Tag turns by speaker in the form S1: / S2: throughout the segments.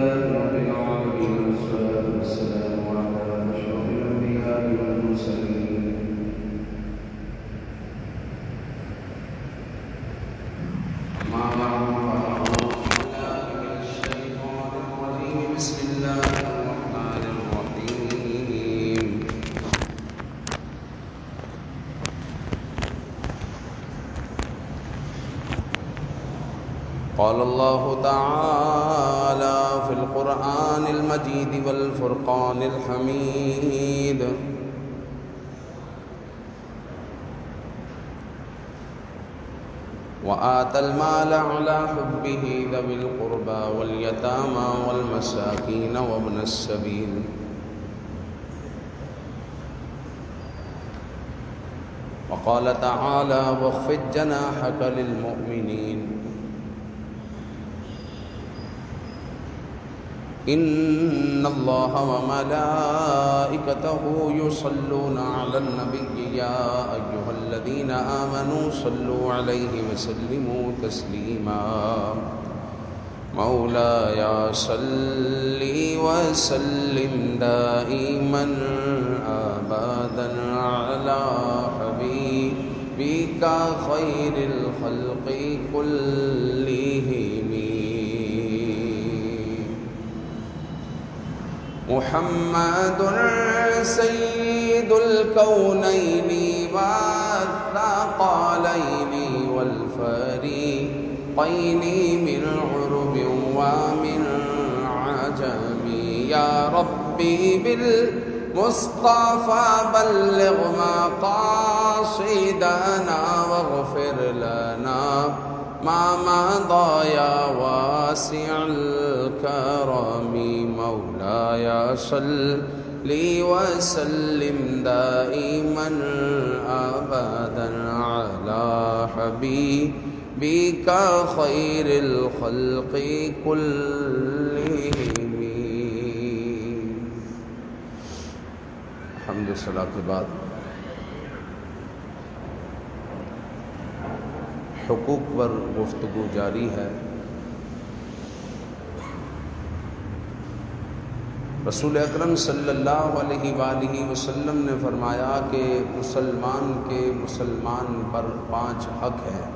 S1: لله رب العالمين والصلاة والسلام على أشرف الأنبياء والمرسلين أما بعد فأعوذ بالله من الشيطان الرجيم بسم الله الرحمن الرحيم قال الله تعالى في القرآن المجيد والفرقان الحميد وآتى المال على حبه ذوي القربى واليتامى والمساكين وابن السبيل وقال تعالى واخفض جناحك للمؤمنين إن الله وملائكته يصلون على النبي يا أيها الذين آمنوا صلوا عليه وسلموا تسليما مولاي صل وسلم دائما أبدا على حبيبك خير الخلق كلهم محمد سيد الكونين والثقلين والفريقين من عرب ومن عجم يا ربي بالمصطفى بلغ مقاصدنا واغفر لنا ما مضى يا واسع الكرم مولاي صل وسلم دائما أبدا على حبيبك خير الخلق كلهم الحمد لله کے بعد حقوق پر گفتگو جاری ہے۔ رسول اکرم صلی اللہ علیہ وآلہ وسلم نے فرمایا کہ مسلمان کے مسلمان پر 5 حق ہیں۔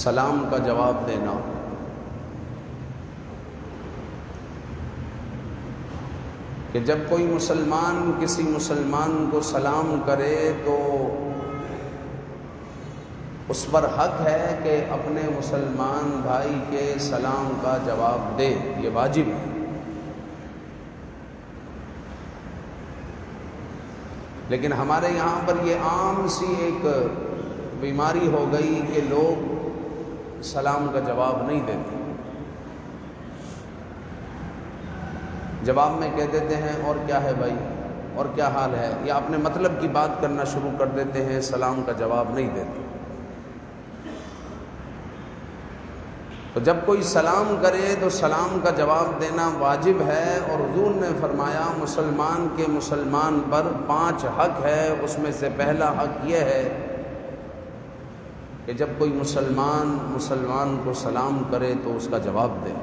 S1: سلام کا جواب دینا، کہ جب کوئی مسلمان کسی مسلمان کو سلام کرے تو اس پر حق ہے کہ اپنے مسلمان بھائی کے سلام کا جواب دے، یہ واجب ہے۔ لیکن ہمارے یہاں پر یہ عام سی ایک بیماری ہو گئی کہ لوگ سلام کا جواب نہیں دیتے، جواب میں کہہ دیتے ہیں اور کیا ہے بھائی، اور کیا حال ہے، یا اپنے مطلب کی بات کرنا شروع کر دیتے ہیں، سلام کا جواب نہیں دیتے۔ تو جب کوئی سلام کرے تو سلام کا جواب دینا واجب ہے، اور حضور نے فرمایا مسلمان کے مسلمان پر 5 حق ہے۔ اس میں سے پہلا حق یہ ہے کہ جب کوئی مسلمان کو سلام کرے تو اس کا جواب دے۔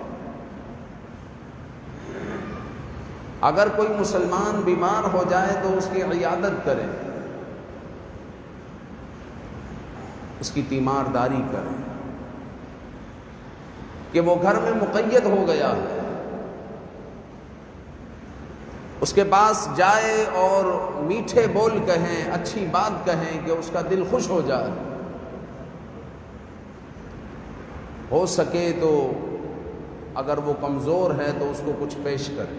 S1: اگر کوئی مسلمان بیمار ہو جائے تو اس کی عیادت کرے، اس کی تیمارداری کرے، کہ وہ گھر میں مقید ہو گیا ہے، اس کے پاس جائے اور میٹھے بول کہیں، اچھی بات کہیں کہ اس کا دل خوش ہو جائے۔ ہو سکے تو اگر وہ کمزور ہے تو اس کو کچھ پیش کرے،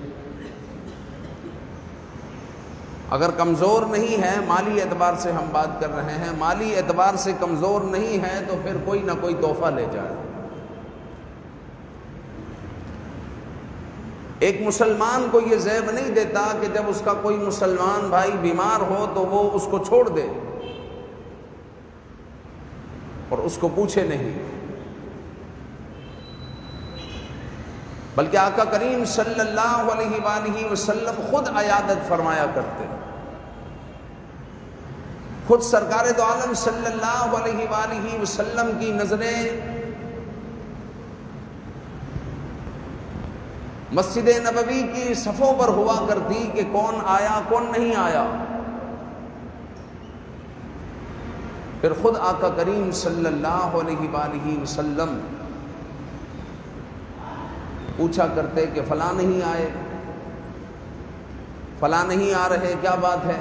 S1: اگر کمزور نہیں ہے، مالی اعتبار سے ہم بات کر رہے ہیں، مالی اعتبار سے کمزور نہیں ہے تو پھر کوئی نہ کوئی تحفہ لے جائے۔ ایک مسلمان کو یہ زیب نہیں دیتا کہ جب اس کا کوئی مسلمان بھائی بیمار ہو تو وہ اس کو چھوڑ دے اور اس کو پوچھے نہیں، بلکہ آقا کریم صلی اللہ علیہ وآلہ وسلم خود عیادت فرمایا کرتے، خود سرکار دو عالم صلی اللہ علیہ وآلہ وسلم کی نظریں مسجد نبوی کی صفوں پر ہوا کرتی کہ کون آیا کون نہیں آیا. پھر خود آقا کریم صلی اللہ علیہ وآلہ وسلم پوچھا کرتے کہ فلاں نہیں آئے، فلاں نہیں آ رہے، کیا بات ہے،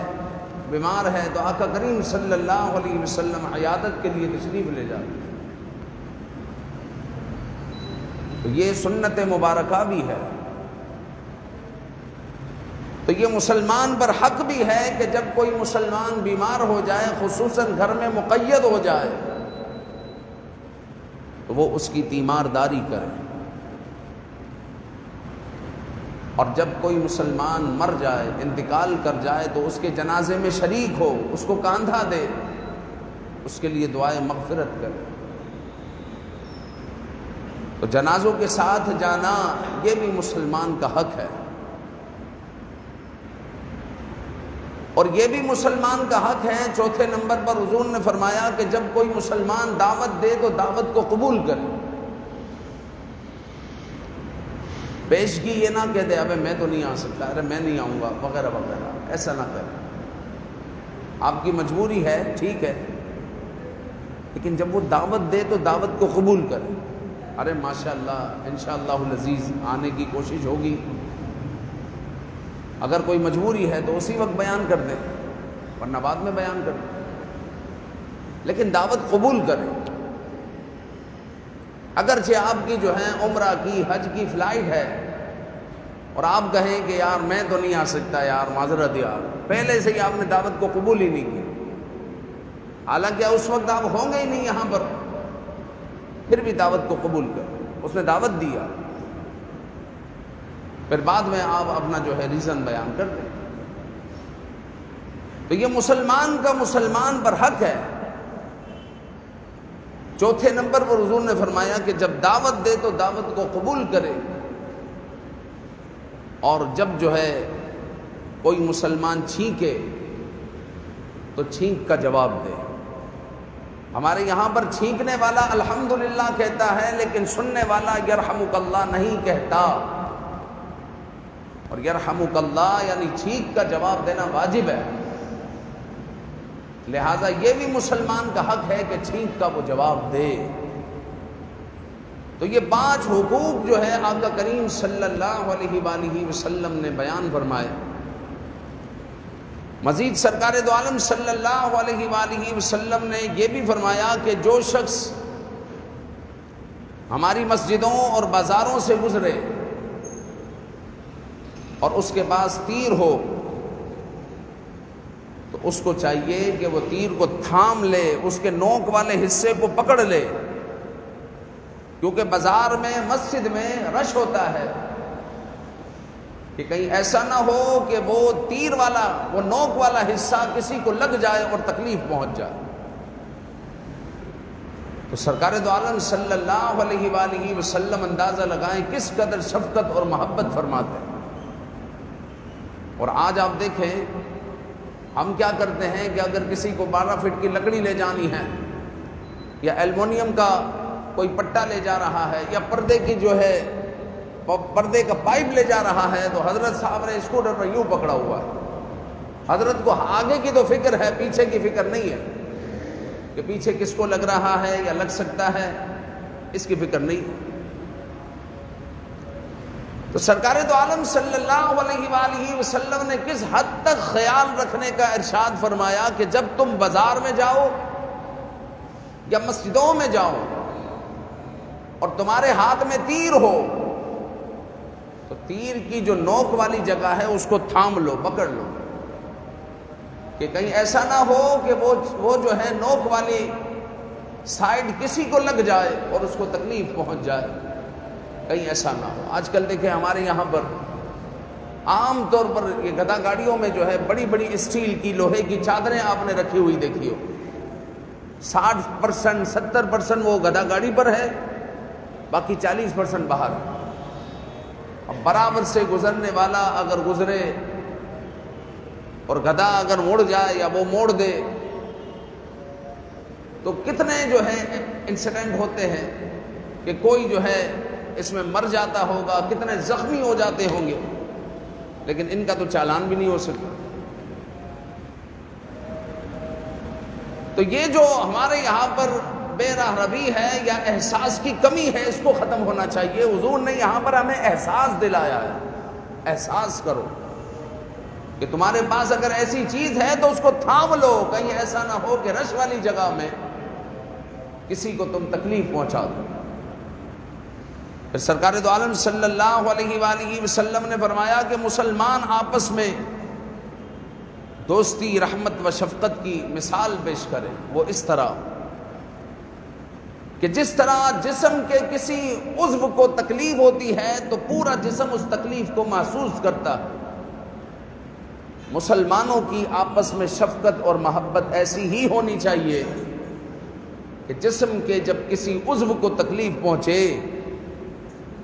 S1: بیمار ہے؟ تو آقا کریم صلی اللہ علیہ وسلم عیادت کے لیے تشریف لے جاتے. تو یہ سنت مبارکہ بھی ہے. تو یہ مسلمان پر حق بھی ہے کہ جب کوئی مسلمان بیمار ہو جائے، خصوصاً گھر میں مقید ہو جائے، تو وہ اس کی تیمارداری کرے. اور جب کوئی مسلمان مر جائے، انتقال کر جائے، تو اس کے جنازے میں شریک ہو، اس کو کاندھا دے، اس کے لیے دعائے مغفرت کرے. تو جنازوں کے ساتھ جانا یہ بھی مسلمان کا حق ہے. اور یہ بھی مسلمان کا حق ہے. چوتھے نمبر پر حضور نے فرمایا کہ جب کوئی مسلمان دعوت دے تو دعوت کو قبول کرے. پیشگی یہ نہ کہہ دے ابے میں تو نہیں آ سکتا، ارے میں نہیں آؤں گا وغیرہ وغیرہ، ایسا نہ کرے. آپ کی مجبوری ہے، ٹھیک ہے، لیکن جب وہ دعوت دے تو دعوت کو قبول کرے. ارے ماشاءاللہ انشاءاللہ العزیز آنے کی کوشش ہوگی. اگر کوئی مجبوری ہے تو اسی وقت بیان کر دیں، ورنہ بعد میں بیان کر دیں، لیکن دعوت قبول کریں. اگرچہ آپ کی جو ہے عمرہ کی حج کی فلائٹ ہے اور آپ کہیں کہ یار میں تو نہیں آ سکتا، یار معذرت، یار پہلے سے ہی آپ نے دعوت کو قبول ہی نہیں کی، حالانکہ اس وقت آپ ہوں گے ہی نہیں یہاں پر، پھر بھی دعوت کو قبول کر. اس نے دعوت دیا، پھر بعد میں آپ اپنا جو ہے ریزن بیان کر دیں. تو یہ مسلمان کا مسلمان پر حق ہے. چوتھے نمبر پر حضور نے فرمایا کہ جب دعوت دے تو دعوت کو قبول کرے. اور جب جو ہے کوئی مسلمان چھینکے تو چھینک کا جواب دے. ہمارے یہاں پر چھینکنے والا الحمدللہ کہتا ہے، لیکن سننے والا یرحمک اللہ نہیں کہتا. اور یرحمک اللہ یعنی چھینک کا جواب دینا واجب ہے. لہذا یہ بھی مسلمان کا حق ہے کہ چھینک کا وہ جواب دے. تو یہ 5 حقوق جو ہے آقا کریم صلی اللہ علیہ وآلہ وسلم نے بیان فرمائے. مزید سرکار دو عالم صلی اللہ علیہ وآلہ وسلم نے یہ بھی فرمایا کہ جو شخص ہماری مسجدوں اور بازاروں سے گزرے اور اس کے پاس تیر ہو تو اس کو چاہیے کہ وہ تیر کو تھام لے، اس کے نوک والے حصے کو پکڑ لے، کیونکہ بازار میں مسجد میں رش ہوتا ہے، کہ کہیں ایسا نہ ہو کہ وہ تیر والا وہ نوک والا حصہ کسی کو لگ جائے اور تکلیف پہنچ جائے. تو سرکار دو عالم صلی اللہ علیہ وآلہ وسلم اندازہ لگائیں کس قدر شفقت اور محبت فرماتے ہیں. اور آج آپ دیکھیں ہم کیا کرتے ہیں کہ اگر کسی کو 12 فٹ کی لکڑی لے جانی ہے یا ایلومینیم کا کوئی پٹا لے جا رہا ہے یا پردے کی جو ہے پردے کا پائپ لے جا رہا ہے تو حضرت صاحب نے اسکوٹر پر یوں پکڑا ہوا ہے. حضرت کو آگے کی تو فکر ہے، پیچھے کی فکر نہیں ہے کہ پیچھے کس کو لگ رہا ہے یا لگ سکتا ہے، اس کی فکر نہیں ہے. تو سرکار دو عالم صلی اللہ علیہ وآلہ وسلم نے کس حد تک خیال رکھنے کا ارشاد فرمایا کہ جب تم بازار میں جاؤ یا مسجدوں میں جاؤ اور تمہارے ہاتھ میں تیر ہو تو تیر کی جو نوک والی جگہ ہے اس کو تھام لو، پکڑ لو، کہ کہیں ایسا نہ ہو کہ وہ جو ہے نوک والی سائڈ کسی کو لگ جائے اور اس کو تکلیف پہنچ جائے، کہیں ایسا نہ ہو. آج کل دیکھیں ہمارے یہاں پر عام طور پر یہ گدا گاڑیوں میں جو ہے بڑی بڑی اسٹیل کی لوہے کی چادریں آپ نے رکھی ہوئی دیکھی ہو، 60% 70% وہ گدا گاڑی پر ہے، باقی 40% باہر ہے. اب برابر سے گزرنے والا اگر گزرے اور گدھا اگر موڑ جائے یا وہ موڑ دے تو کتنے جو ہے انسیڈنٹ ہوتے ہیں کہ کوئی جو ہے اس میں مر جاتا ہوگا، کتنے زخمی ہو جاتے ہوں گے، لیکن ان کا تو چالان بھی نہیں ہو سکتا۔ تو یہ جو ہمارے یہاں پر بے راہ روی ہے یا احساس کی کمی ہے، اس کو ختم ہونا چاہیے۔ حضور نے یہاں پر ہمیں احساس دلایا ہے، احساس کرو کہ تمہارے پاس اگر ایسی چیز ہے تو اس کو تھام لو، کہیں ایسا نہ ہو کہ رش والی جگہ میں کسی کو تم تکلیف پہنچا دو۔ پھر سرکار دو عالم صلی اللہ علیہ وآلہ وسلم نے فرمایا کہ مسلمان آپس میں دوستی، رحمت و شفقت کی مثال پیش کریں، وہ اس طرح کہ جس طرح جسم کے کسی عضو کو تکلیف ہوتی ہے تو پورا جسم اس تکلیف کو محسوس کرتا ہے۔ مسلمانوں کی آپس میں شفقت اور محبت ایسی ہی ہونی چاہیے کہ جسم کے جب کسی عضو کو تکلیف پہنچے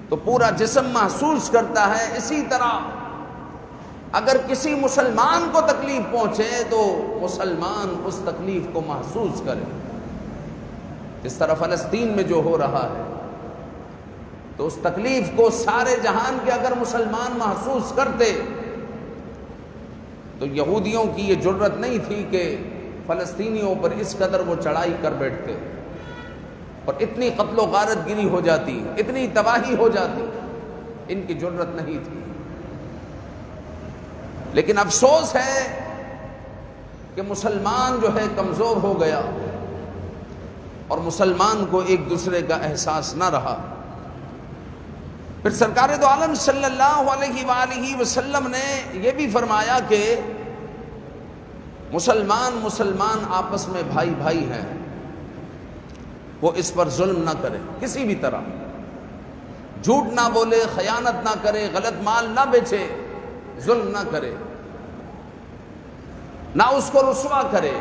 S1: تو پورا جسم محسوس کرتا ہے۔ اسی طرح اگر کسی مسلمان کو تکلیف پہنچے تو مسلمان اس تکلیف کو محسوس کرے۔ جس طرح فلسطین میں جو ہو رہا ہے تو اس تکلیف کو سارے جہان کے اگر مسلمان محسوس کرتے تو یہودیوں کی یہ جرت نہیں تھی کہ فلسطینیوں پر اس قدر وہ چڑھائی کر بیٹھتے اور اتنی قتل و غارت گری ہو جاتی، اتنی تباہی ہو جاتی، ان کی جرت نہیں تھی۔ لیکن افسوس ہے کہ مسلمان جو ہے کمزور ہو گیا اور مسلمان کو ایک دوسرے کا احساس نہ رہا۔ پھر سرکار دو عالم صلی اللہ علیہ وآلہ وسلم نے یہ بھی فرمایا کہ مسلمان آپس میں بھائی بھائی ہیں، وہ اس پر ظلم نہ کرے، کسی بھی طرح جھوٹ نہ بولے، خیانت نہ کرے، غلط مال نہ بیچے، ظلم نہ کرے، نہ اس کو رسوا کرے۔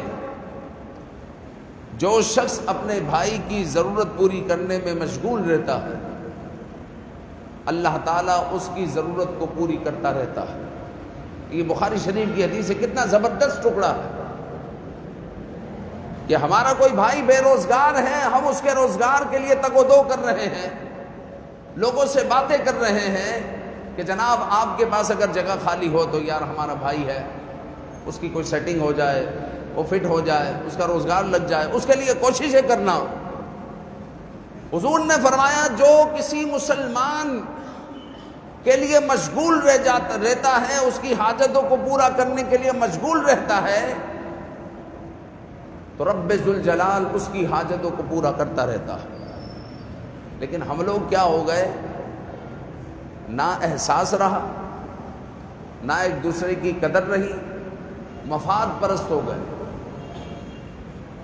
S1: جو شخص اپنے بھائی کی ضرورت پوری کرنے میں مشغول رہتا ہے اللہ تعالیٰ اس کی ضرورت کو پوری کرتا رہتا ہے۔ یہ بخاری شریف کی حدیث ہے، کتنا زبردست ٹکڑا ہے کہ ہمارا کوئی بھائی بے روزگار ہے، ہم اس کے روزگار کے لیے تگ و دو کر رہے ہیں، لوگوں سے باتیں کر رہے ہیں کہ جناب آپ کے پاس اگر جگہ خالی ہو تو یار ہمارا بھائی ہے، اس کی کوئی سیٹنگ ہو جائے، وہ فٹ ہو جائے، اس کا روزگار لگ جائے، اس کے لیے کوششیں کرنا۔ حضور نے فرمایا جو کسی مسلمان کے لیے مشغول رہتا ہے، اس کی حاجتوں کو پورا کرنے کے لیے مشغول رہتا ہے تو رب ذوالجلال اس کی حاجتوں کو پورا کرتا رہتا ہے۔ لیکن ہم لوگ کیا ہو گئے؟ نہ احساس رہا، نہ ایک دوسرے کی قدر رہی، مفاد پرست ہو گئے۔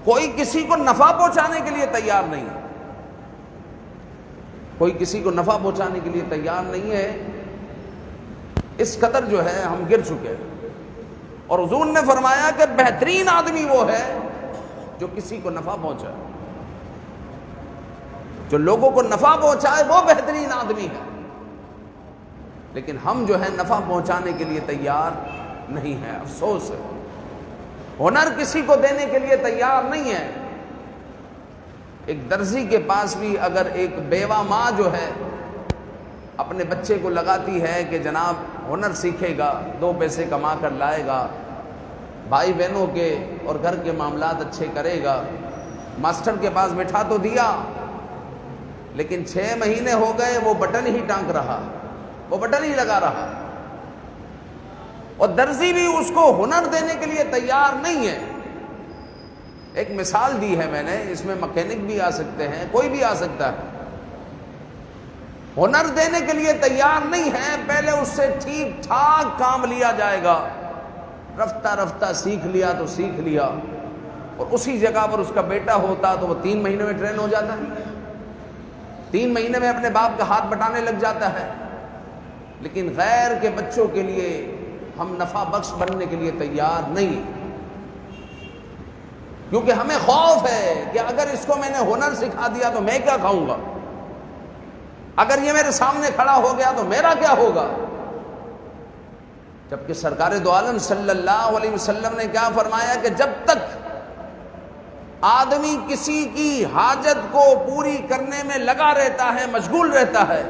S1: کوئی کسی کو نفع پہنچانے کے لیے تیار نہیں ہے، کوئی کسی کو نفع پہنچانے کے لیے تیار نہیں ہے۔ اس قدر جو ہے ہم گر چکے ہیں۔ اور حضور نے فرمایا کہ بہترین آدمی وہ ہے جو کسی کو نفع پہنچائے، جو لوگوں کو نفع پہنچائے وہ بہترین آدمی ہے۔ لیکن ہم جو ہے نفع پہنچانے کے لیے تیار نہیں ہے، افسوس ہے۔ ہنر کسی کو دینے کے لیے تیار نہیں ہے۔ ایک درزی کے پاس بھی اگر ایک بیوہ ماں جو ہے اپنے بچے کو لگاتی ہے کہ جناب ہنر سیکھے گا، 2 پیسے کما کر لائے گا، بھائی بہنوں کے اور گھر کے معاملات اچھے کرے گا، ماسٹر کے پاس بٹھا تو دیا، لیکن 6 مہینے ہو گئے وہ بٹن ہی ٹانک رہا، وہ بٹن ہی لگا رہا، اور درزی بھی اس کو ہنر دینے کے لیے تیار نہیں ہے۔ ایک مثال دی ہے میں نے، اس میں مکینک بھی آ سکتے ہیں، کوئی بھی آ سکتا ہے، ہنر دینے کے لیے تیار نہیں ہے۔ پہلے اس سے ٹھیک ٹھاک کام لیا جائے گا، رفتہ رفتہ سیکھ لیا تو سیکھ لیا، اور اسی جگہ پر اس کا بیٹا ہوتا تو وہ 3 مہینے میں ٹرین ہو جاتا ہے، 3 مہینے میں اپنے باپ کا ہاتھ بٹانے لگ جاتا ہے۔ لیکن غیر کے بچوں کے لیے ہم نفع بخش بننے کے لیے تیار نہیں، کیونکہ ہمیں خوف ہے کہ اگر اس کو میں نے ہنر سکھا دیا تو میں کیا کھاؤں گا، اگر یہ میرے سامنے کھڑا ہو گیا تو میرا کیا ہوگا۔ جبکہ سرکار دو عالم صلی اللہ علیہ وسلم نے کیا فرمایا کہ جب تک آدمی کسی کی حاجت کو پوری کرنے میں لگا رہتا ہے، مشغول رہتا ہے،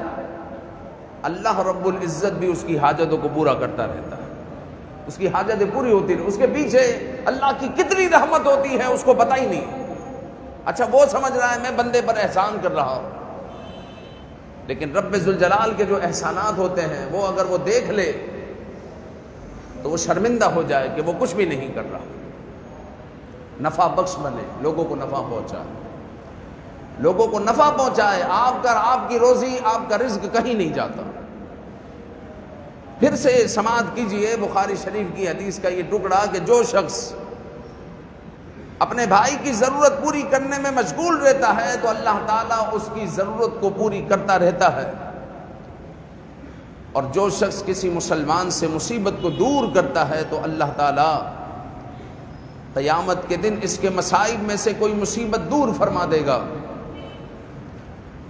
S1: اللہ رب العزت بھی اس کی حاجتوں کو پورا کرتا رہتا ہے، اس کی حاجتیں پوری ہوتی رہتی، اس کے پیچھے اللہ کی کتنی رحمت ہوتی ہے اس کو پتہ ہی نہیں۔ اچھا وہ سمجھ رہا ہے میں بندے پر احسان کر رہا ہوں، لیکن رب ذوالجلال کے جو احسانات ہوتے ہیں وہ اگر وہ دیکھ لے تو وہ شرمندہ ہو جائے کہ وہ کچھ بھی نہیں کر رہا۔ نفع بخش بنے، لوگوں کو نفع پہنچائے، لوگوں کو نفع پہنچائے، آپ کی روزی، آپ کا رزق کہیں نہیں جاتا۔ پھر سے سماعت کیجئے بخاری شریف کی حدیث کا یہ ٹکڑا کہ جو شخص اپنے بھائی کی ضرورت پوری کرنے میں مشغول رہتا ہے تو اللہ تعالیٰ اس کی ضرورت کو پوری کرتا رہتا ہے، اور جو شخص کسی مسلمان سے مصیبت کو دور کرتا ہے تو اللہ تعالیٰ قیامت کے دن اس کے مصائب میں سے کوئی مصیبت دور فرما دے گا،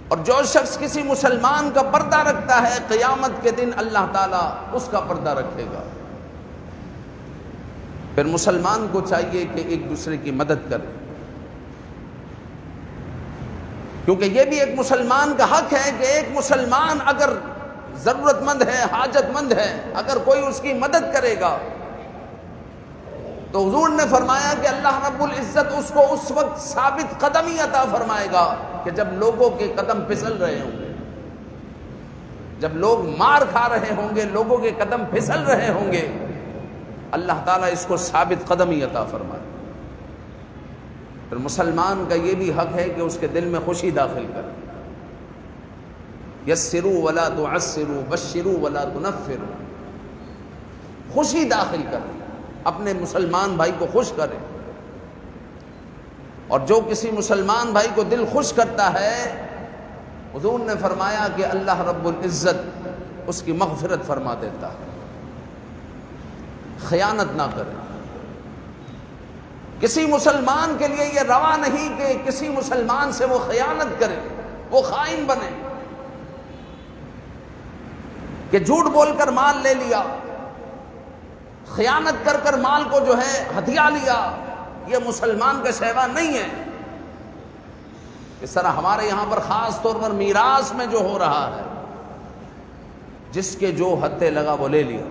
S1: اور جو شخص کسی مسلمان کا پردہ رکھتا ہے قیامت کے دن اللہ تعالیٰ اس کا پردہ رکھے گا۔ پھر مسلمان کو چاہیے کہ ایک دوسرے کی مدد کرے، کیونکہ یہ بھی ایک مسلمان کا حق ہے کہ ایک مسلمان اگر ضرورت مند ہے، حاجت مند ہے، اگر کوئی اس کی مدد کرے گا تو حضور نے فرمایا کہ اللہ رب العزت اس کو اس وقت ثابت قدمی عطا فرمائے گا کہ جب لوگوں کے قدم پھسل رہے ہوں گے، جب لوگ مار کھا رہے ہوں گے، لوگوں کے قدم پھسل رہے ہوں گے، اللہ تعالیٰ اس کو ثابت قدمی عطا فرمائے۔ پھر مسلمان کا یہ بھی حق ہے کہ اس کے دل میں خوشی داخل کرے، یسروا ولا تعسروا بشروا ولا تنفروا، خوشی داخل کرے، اپنے مسلمان بھائی کو خوش کرے، اور جو کسی مسلمان بھائی کو دل خوش کرتا ہے حضور نے فرمایا کہ اللہ رب العزت اس کی مغفرت فرما دیتا ہے۔ خیانت نہ کرے، کسی مسلمان کے لیے یہ روا نہیں کہ کسی مسلمان سے وہ خیانت کرے، وہ خائن بنے کہ جھوٹ بول کر مال لے لیا، خیانت کر کر مال کو جو ہے ہتھیا لیا، یہ مسلمان کا شیوہ نہیں ہے۔ اس طرح ہمارے یہاں پر خاص طور پر میراث میں جو ہو رہا ہے، جس کے جو ہتھے لگا وہ لے لیا،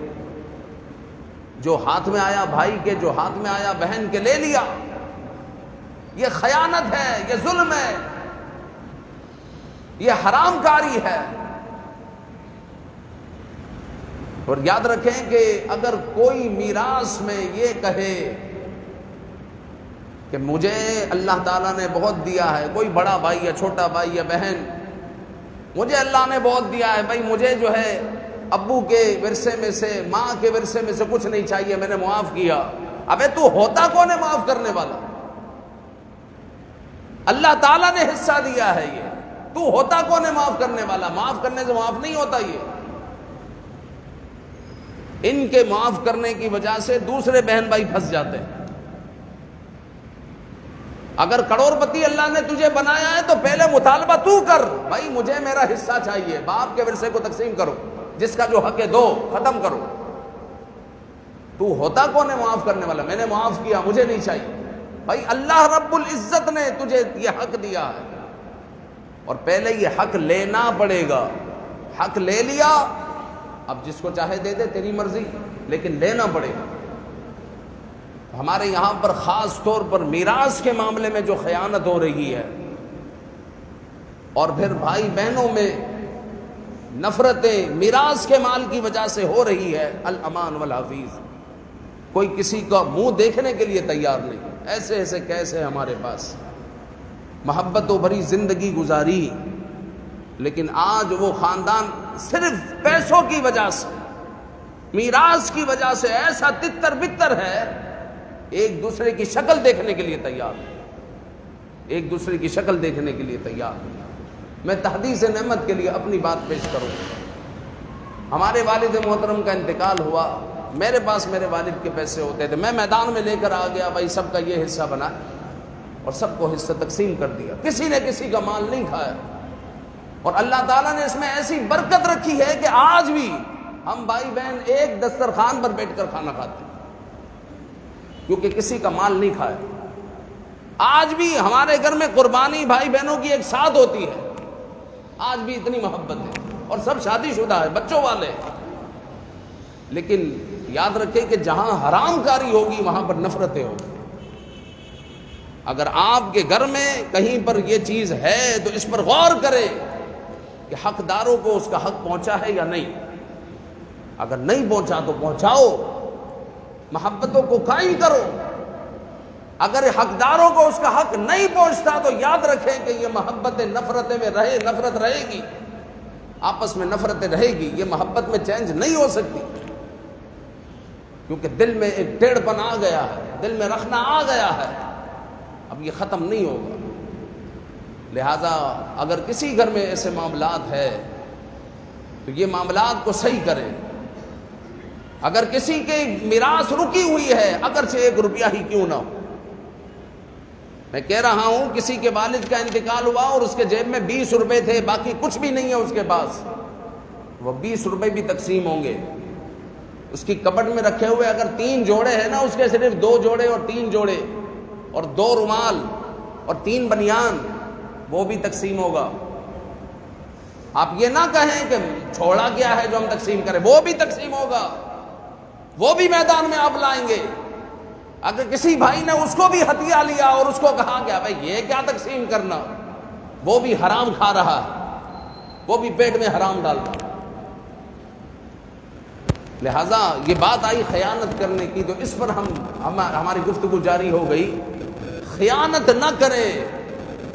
S1: جو ہاتھ میں آیا بھائی کے، جو ہاتھ میں آیا بہن کے لے لیا، یہ خیانت ہے، یہ ظلم ہے، یہ حرام کاری ہے۔ اور یاد رکھیں کہ اگر کوئی میراث میں یہ کہے کہ مجھے اللہ تعالیٰ نے بہت دیا ہے، کوئی بڑا بھائی یا چھوٹا بھائی یا بہن، مجھے اللہ نے بہت دیا ہے بھائی، مجھے جو ہے ابو کے ورثے میں سے، ماں کے ورثے میں سے کچھ نہیں چاہیے، میں نے معاف کیا۔ ابے تو ہوتا کون ہے معاف کرنے والا؟ اللہ تعالیٰ نے حصہ دیا ہے، یہ تو ہوتا کون ہے معاف کرنے والا؟ معاف کرنے سے معاف نہیں ہوتا۔ یہ ان کے معاف کرنے کی وجہ سے دوسرے بہن بھائی پھنس جاتے ہیں۔ اگر کروڑ پتی اللہ نے تجھے بنایا ہے تو پہلے مطالبہ تو کر، بھائی مجھے میرا حصہ چاہیے، باپ کے ورثے کو تقسیم کرو، جس کا جو حق ہے دو، ختم کرو۔ تو ہوتا کون ہے معاف کرنے والا؟ میں نے معاف کیا، مجھے نہیں چاہیے۔ بھائی اللہ رب العزت نے تجھے یہ حق دیا ہے، اور پہلے یہ حق لینا پڑے گا۔ حق لے لیا، اب جس کو چاہے دے دے، تیری مرضی، لیکن لینا پڑے گا۔ ہمارے یہاں پر خاص طور پر میراث کے معاملے میں جو خیانت ہو رہی ہے، اور پھر بھائی بہنوں میں نفرتیں میراث کے مال کی وجہ سے ہو رہی ہے، الامان والحفیظ، کوئی کسی کا منہ دیکھنے کے لیے تیار نہیں۔ ایسے ایسے کیسے ہمارے پاس محبت و بھری زندگی گزاری، لیکن آج وہ خاندان صرف پیسوں کی وجہ سے، میراث کی وجہ سے ایسا تتر بتر ہے، ایک دوسرے کی شکل دیکھنے کے لیے تیار نہیں، ایک دوسرے کی شکل دیکھنے کے لیے تیار نہیں۔ میں تحدیث نعمت کے لیے اپنی بات پیش کروں۔ ہمارے والد محترم کا انتقال ہوا، میرے پاس میرے والد کے پیسے ہوتے تھے، میں میدان میں لے کر آ گیا، بھائی سب کا یہ حصہ بنا اور سب کو حصہ تقسیم کر دیا، کسی نے کسی کا مال نہیں کھایا۔ اور اللہ تعالیٰ نے اس میں ایسی برکت رکھی ہے کہ آج بھی ہم بھائی بہن ایک دسترخوان پر بیٹھ کر کھانا کھاتے ہیں، کیونکہ کسی کا مال نہیں کھایا۔ آج بھی ہمارے گھر میں قربانی بھائی بہنوں کی ایک ساتھ ہوتی ہے، آج بھی اتنی محبت ہے۔ اور سب شادی شدہ ہے، بچوں والے، لیکن یاد رکھیں کہ جہاں حرام کاری ہوگی وہاں پر نفرتیں ہوگی۔ اگر آپ کے گھر میں کہیں پر یہ چیز ہے تو اس پر غور کریں کہ حقداروں کو اس کا حق پہنچا ہے یا نہیں۔ اگر نہیں پہنچا تو پہنچاؤ، محبتوں کو قائم کرو۔ اگر حقداروں کو اس کا حق نہیں پہنچتا تو یاد رکھیں کہ یہ محبت نفرتیں میں نفرت رہے گی، آپس میں نفرتیں رہے گی، یہ محبت میں چینج نہیں ہو سکتی، کیونکہ دل میں ایک ٹیڑھ پن آ گیا ہے، دل میں رکھنا آ گیا ہے، اب یہ ختم نہیں ہوگا۔ لہذا اگر کسی گھر میں ایسے معاملات ہے تو یہ معاملات کو صحیح کریں۔ اگر کسی کے میراث رکی ہوئی ہے، اگرچہ 1 روپیہ ہی کیوں نہ ہو، میں کہہ رہا ہوں کسی کے والد کا انتقال ہوا اور اس کے جیب میں 20 روپے تھے، باقی کچھ بھی نہیں ہے اس کے پاس، وہ 20 روپے بھی تقسیم ہوں گے۔ اس کی کبٹ میں رکھے ہوئے اگر 3 جوڑے ہیں نا، اس کے صرف 2 جوڑے اور 3 جوڑے اور 2 رومال اور 3 بنیان، وہ بھی تقسیم ہوگا۔ آپ یہ نہ کہیں کہ چھوڑا کیا ہے جو ہم تقسیم کریں، وہ بھی تقسیم ہوگا، وہ بھی میدان میں آپ لائیں گے۔ اگر کسی بھائی نے اس کو بھی ہتھیا لیا اور اس کو کہا کہ بھائی یہ کیا تقسیم کرنا، وہ بھی حرام کھا رہا ہے، وہ بھی پیٹ میں حرام ڈال رہا ہے۔ لہٰذا یہ بات آئی خیانت کرنے کی، تو اس پر ہماری گفتگو جاری ہو گئی۔ خیانت نہ کریں،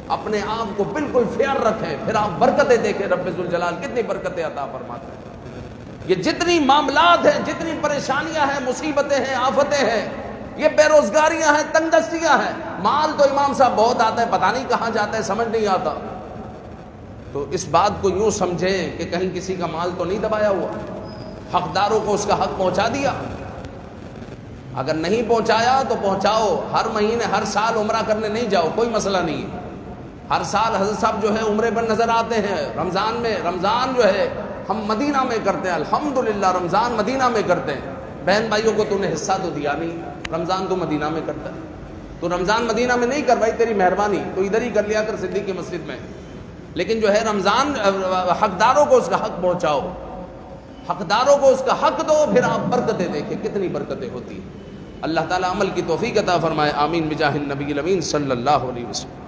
S1: اپنے آپ کو بالکل فیئر رکھیں، پھر آپ برکتیں دیکھیں، رب ذوالجلال کتنی برکتیں عطا فرماتے ہیں۔ یہ جتنی معاملات ہیں، جتنی پریشانیاں ہیں، مصیبتیں ہیں، آفتیں ہیں، یہ بے روزگاریاں ہیں، تنگ دستیاں ہیں، مال تو امام صاحب بہت آتا ہے، پتہ نہیں کہاں جاتا ہے، سمجھ نہیں آتا، تو اس بات کو یوں سمجھیں کہ کہیں کسی کا مال تو نہیں دبایا ہوا، حقداروں کو اس کا حق پہنچا دیا۔ اگر نہیں پہنچایا تو پہنچاؤ، ہر مہینے ہر سال عمرہ کرنے نہیں جاؤ، کوئی مسئلہ نہیں ہے۔ ہر سال حضرت صاحب جو ہے عمرے پر نظر آتے ہیں، رمضان جو ہے ہم مدینہ میں کرتے ہیں، الحمدللہ رمضان مدینہ میں کرتے ہیں۔ بہن بھائیوں کو تو نے حصہ تو دیا نہیں، رمضان تو مدینہ میں کرتا ہے، تو رمضان مدینہ میں نہیں کر بھائی، تیری مہربانی، تو ادھر ہی کر لیا کر صدیق کی مسجد میں، لیکن جو ہے رمضان حقداروں کو اس کا حق پہنچاؤ، حقداروں کو اس کا حق دو، پھر آپ برکتیں دیکھیں کتنی برکتیں ہوتی ہیں۔ اللہ تعالیٰ عمل کی توفیق عطا فرمائے، آمین بجاہ النبی الامین صلی اللہ علیہ وسلم۔